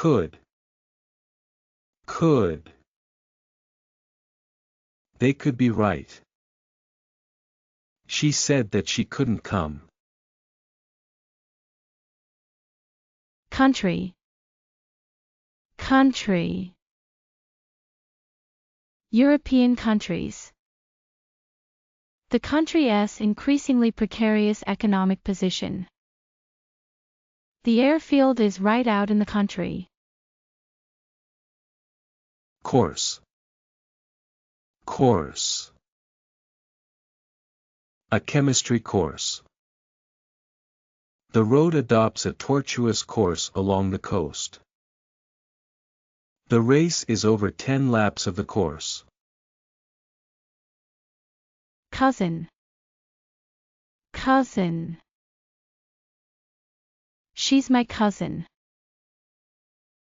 Could. Could. They could be right. She said that she couldn't come. Country. Country. European countries. The country's increasingly precarious economic position. The airfield is right out in the country. Course. Course. A chemistry course. The road adopts a tortuous course along the coast. The race is over 10 laps of the course. Cousin. Cousin. She's my cousin.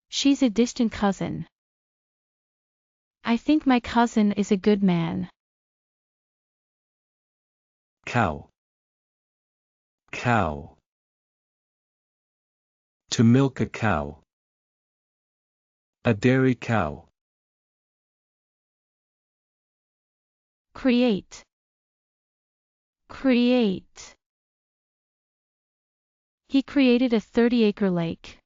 She's a distant cousin. I think my cousin is a good man. Cow. Cow. To milk a cow. A dairy cow. Create. Create. He created a 30-acre lake.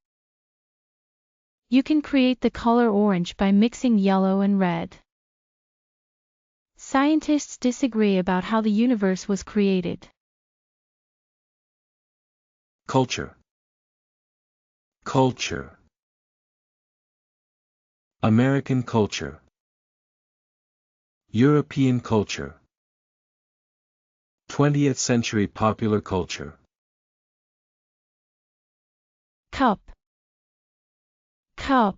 You can create the color orange by mixing yellow and red. Scientists disagree about how the universe was created. Culture. Culture. American culture. European culture. 20th century popular culture. Cup. Cup.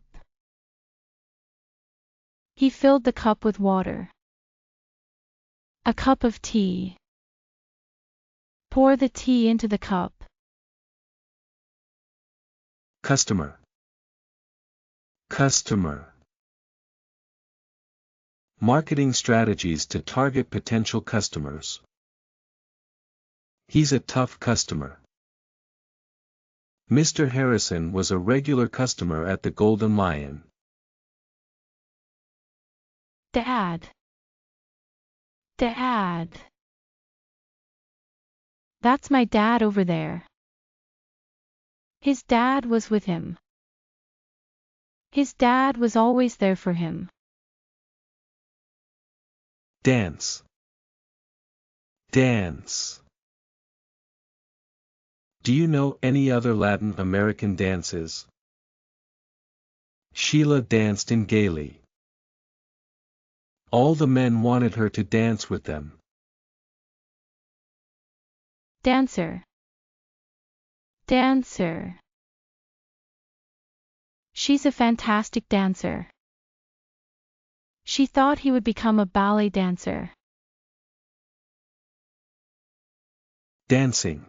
He filled the cup with water. A cup of tea. Pour the tea into the cup. Customer. Customer. Marketing strategies to target potential customers. He's a tough customer. Mr. Harrison was a regular customer at the Golden Lion. Dad. Dad. That's my dad over there. His dad was with him. His dad was always there for him. Dance. Dance. Do you know any other Latin American dances? Sheila danced in gaily. All the men wanted her to dance with them. Dancer. Dancer. She's a fantastic dancer. She thought he would become a ballet dancer. Dancing.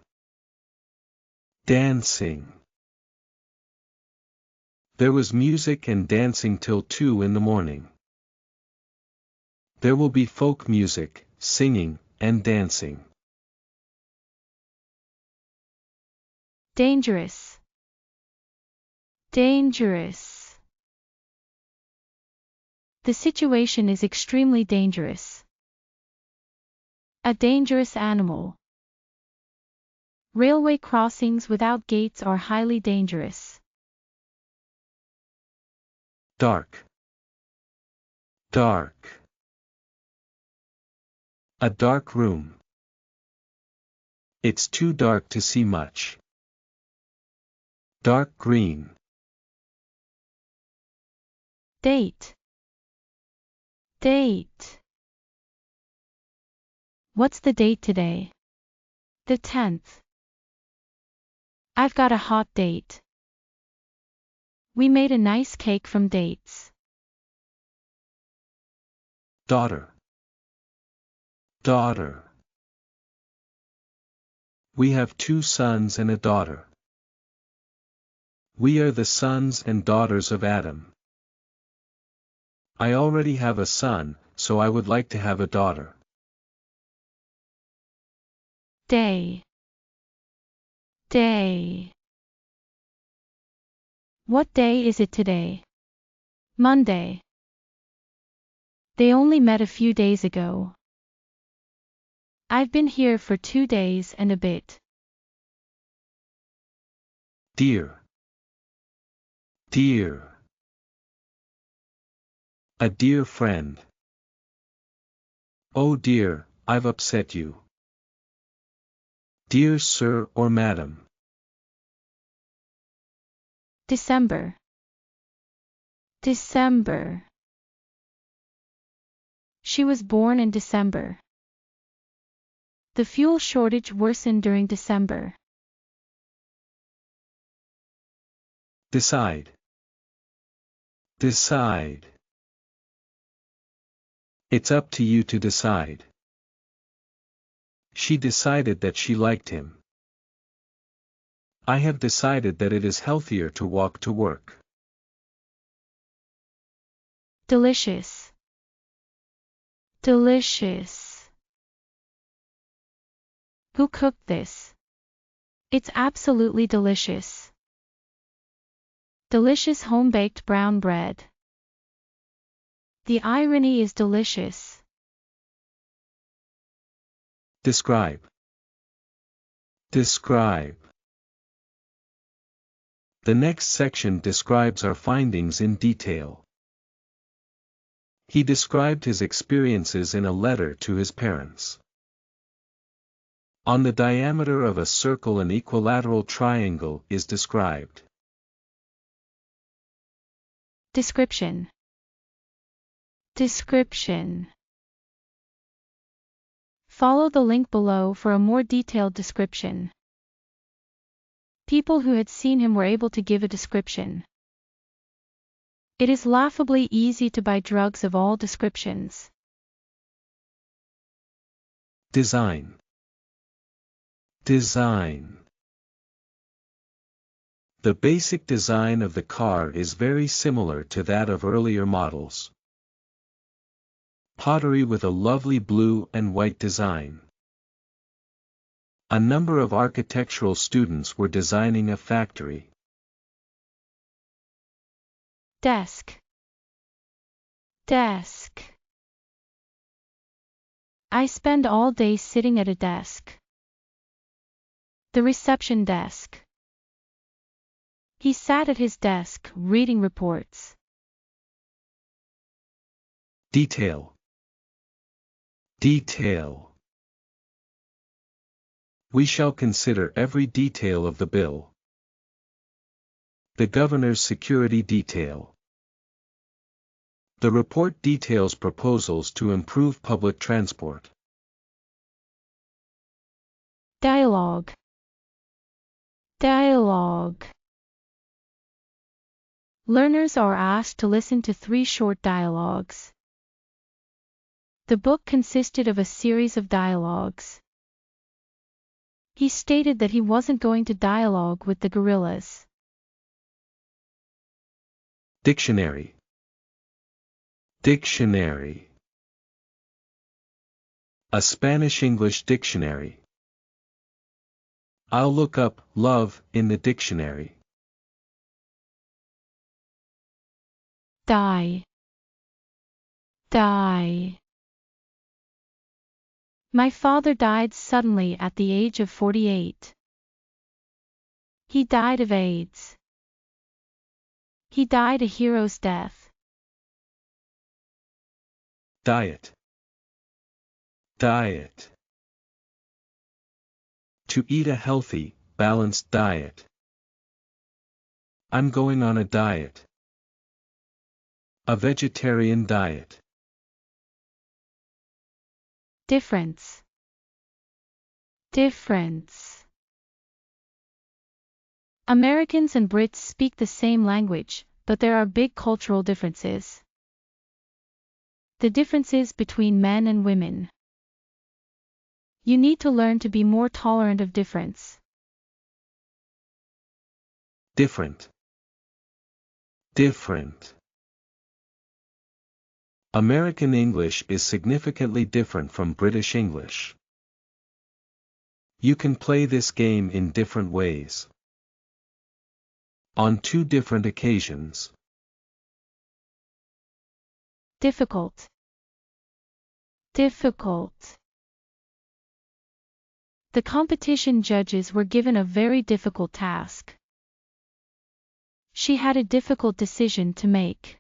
Dancing. There was music and dancing till 2 in the morning. There will be folk music, singing, and dancing. Dangerous. Dangerous. The situation is extremely dangerous. A dangerous animal. Railway crossings without gates are highly dangerous. Dark. Dark. A dark room. It's too dark to see much. Dark green. Date. Date. What's the date today? The 10th. I've got a hot date. We made a nice cake from dates. Daughter. Daughter. We have 2 sons and a daughter. We are the sons and daughters of Adam. I already have a son, so I would like to have a daughter. Day. Day. What day is it today? Monday. They only met a few days ago. I've been here for 2 days and a bit. Dear. Dear. A dear friend. Oh dear, I've upset you. Dear sir or madam. December. December. She was born in December. The fuel shortage worsened during December. Decide. Decide. It's up to you to decide. She decided that she liked him. I have decided that it is healthier to walk to work. Delicious. Delicious. Who cooked this? It's absolutely delicious. Delicious home-baked brown bread. The irony is delicious. Describe. Describe. The next section describes our findings in detail. He described his experiences in a letter to his parents. On the diameter of a circle an equilateral triangle is described. Description. Description. Follow the link below for a more detailed description. People who had seen him were able to give a description. It is laughably easy to buy drugs of all descriptions. Design. Design. The basic design of the car is very similar to that of earlier models. Pottery with a lovely blue and white design. A number of architectural students were designing a factory. Desk. Desk. I spend all day sitting at a desk. The reception desk. He sat at his desk, reading reports. Detail. Detail. We shall consider every detail of the bill. The governor's security detail. The report details proposals to improve public transport. Dialogue. Dialogue. Learners are asked to listen to 3 short dialogues. The book consisted of a series of dialogues. He stated that he wasn't going to dialogue with the gorillas. Dictionary. Dictionary. A Spanish-English dictionary. I'll look up love in the dictionary. Die. Die. My father died suddenly at the age of 48. He died of AIDS. He died a hero's death. Diet. Diet. To eat a healthy, balanced diet. I'm going on a diet. A vegetarian diet. Difference. Difference. Americans and Brits speak the same language, but there are big cultural differences. The differences between men and women. You need to learn to be more tolerant of difference. Different. Different. American English is significantly different from British English. You can play this game in different ways. On 2 different occasions. Difficult. Difficult. The competition judges were given a very difficult task. She had a difficult decision to make.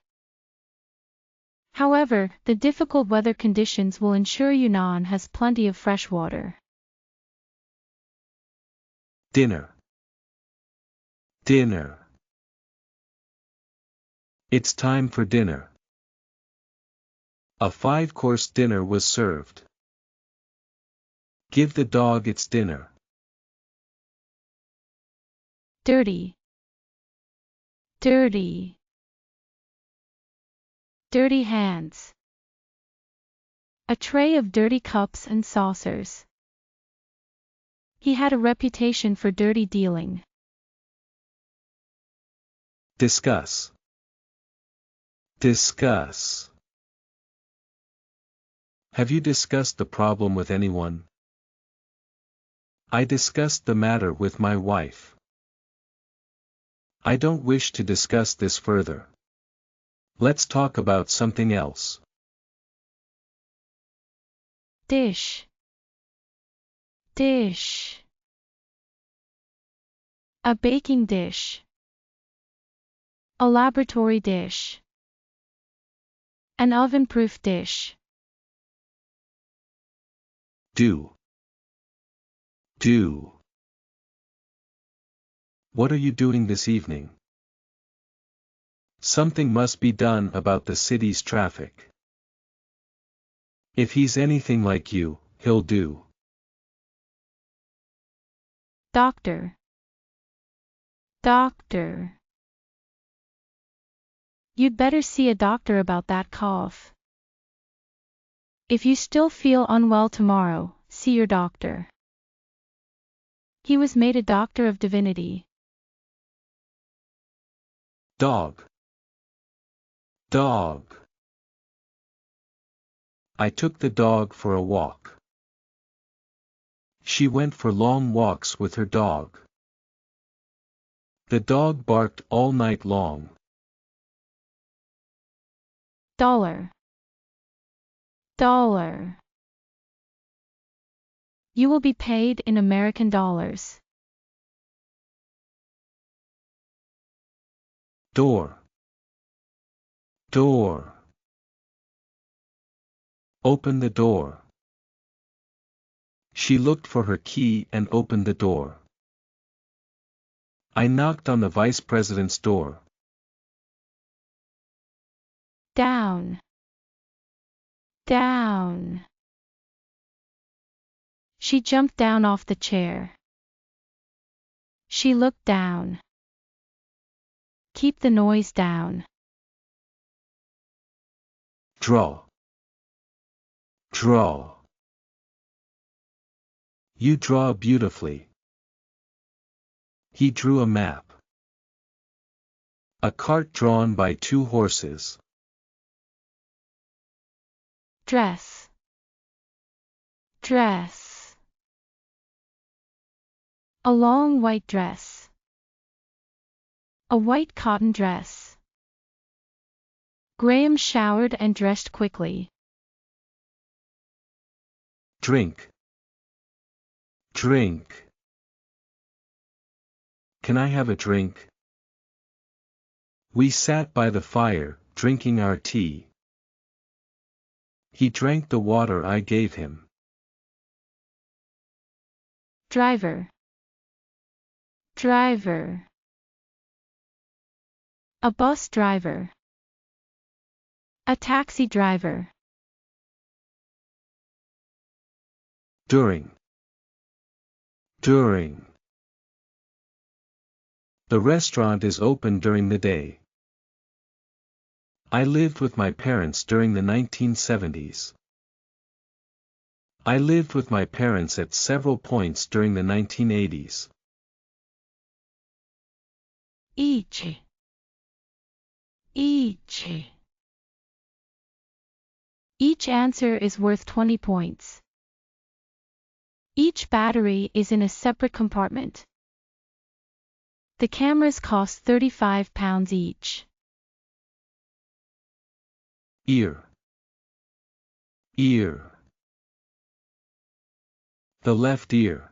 However, the difficult weather conditions will ensure Yunnan has plenty of fresh water. Dinner. Dinner. It's time for dinner. A 5-course dinner was served. Give the dog its dinner. Dirty. Dirty. Dirty hands. A tray of dirty cups and saucers. He had a reputation for dirty dealing. Discuss. Discuss. Have you discussed the problem with anyone? I discussed the matter with my wife. I don't wish to discuss this further. Let's talk about something else. Dish. Dish. A baking dish. A laboratory dish. An oven-proof dish. Do. Do. What are you doing this evening? Something must be done about the city's traffic. If he's anything like you, he'll do. Doctor. Doctor. You'd better see a doctor about that cough. If you still feel unwell tomorrow, see your doctor. He was made a doctor of divinity. Dog. Dog. I took the dog for a walk. She went for long walks with her dog. The dog barked all night long. Dollar. Dollar. You will be paid in American dollars. Door. Door. Open the door. She looked for her key and opened the door. I knocked on the vice president's door. Down. Down. She jumped down off the chair. She looked down. Keep the noise down. Draw. Draw. You draw beautifully. He drew a map. A cart drawn by 2 horses. Dress. Dress. A long white dress. A white cotton dress. Graham showered and dressed quickly. Drink. Drink. Can I have a drink? We sat by the fire, drinking our tea. He drank the water I gave him. Driver. Driver. A bus driver. A taxi driver. During. During. The restaurant is open during the day. I lived with my parents during the 1970s. I lived with my parents at several points during the 1980s. Each. Each. Each answer is worth 20 points. Each battery is in a separate compartment. The cameras cost £35 each. Ear. Ear. The left ear.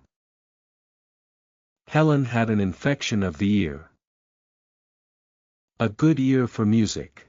Helen had an infection of the ear. A good ear for music.